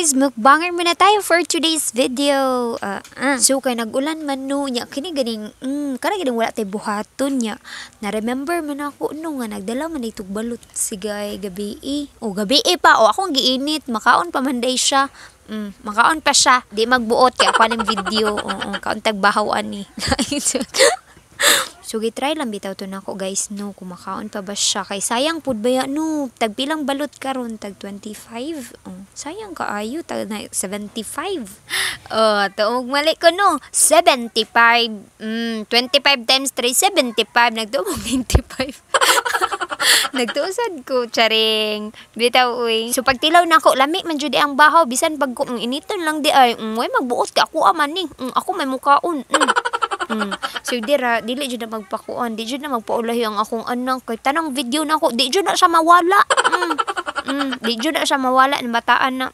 guys, mukbanger muna tayo for today's video. So kay nagulan man no nya kini ganing ganing wala tay buhaton nya. Na remember man ako no nga nagdala man itog balot sigay gabi. Gabi pa akong giinit makaon pa man day siya. Makaon pa siya. Di magbuot kay ako ning video. Kaon tag bahawan ni. So, gitry lang bitaw to nako guys, no, kumakaon pa ba siya? Kay sayang pud baya, no, tag pilang balot karon tag 25. Sayang kaayo, tag 75. Tuog mali ko, no, 75. 25 times 3, 75. Nagtuog 95. Nagtuusad ko, charing. Bitaw, uy. So, pagtilaw nako, lami man jud ang bahaw, bisan pag initon lang di ay, magbuot ka ako aman ni. Ako may mukaon. So dili jud na magpakuan, di jud na magpaulahi ang akong anak kay tanang video na ako, di jud na siya mawala. Di jud na siya mawala ng bataan na.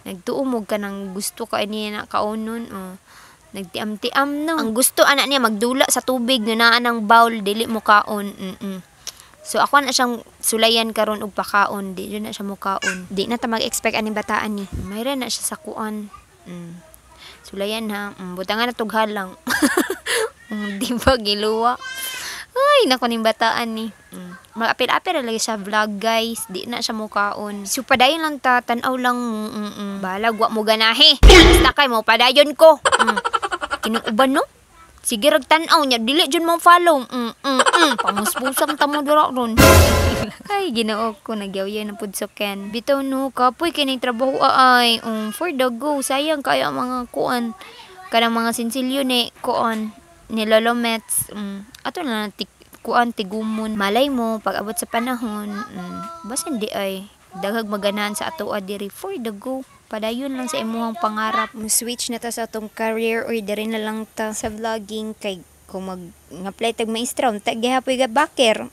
Nagtuo mo ka nang gusto ka niya na kaunon. Nagtiam-tiam no. Ang gusto anak niya magdula sa tubig na naa ng bowl, dili mo kaon. So ako na siyang sulayan karon og pakaon, di jud na siya mukaon. Di na ta mag-expect aning bataan ni. Mayra na siya sa kuan. Sulayan ha. Butangan na tugha lang. Di ba giluwa? Ay, naku ning bataan ni. Mag-apil-apil lagi sa vlog guys. Di na siya mukaon. So padayon lang ta, tanaw lang mo. Balag wa mo ganahe. Basta kay mo padayon ko. Kinuuban no? Sige rag tanaw nya, dili jud mo follow. Pamuspusang ta mo dira ron. Ay, Ginoo ko nagyawya na pud soken. Bitaw no, kapoy kining trabaho ay for the go. Sayang kaya mga kuan. Kanang mga sinsilyo ni kuan ni Lolo Mets. Ato na kuan tigumon. Malay mo pag abot sa panahon. Basta hindi ay daghag maganan sa ato diri for the go. Padayon lang sa imuhang pangarap. Switch na ta sa atong career or diri na lang ta sa vlogging kay kung mag-apply tag maestra unta gihapoy ga baker.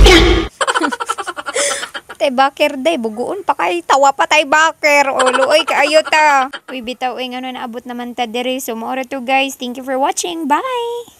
Tay baker day buguon pa kay tawa pa tay baker. Luoy kaayo ta. Uy bitaw ay ngano naabot naman ta diri. So mo to guys. Thank you for watching. Bye.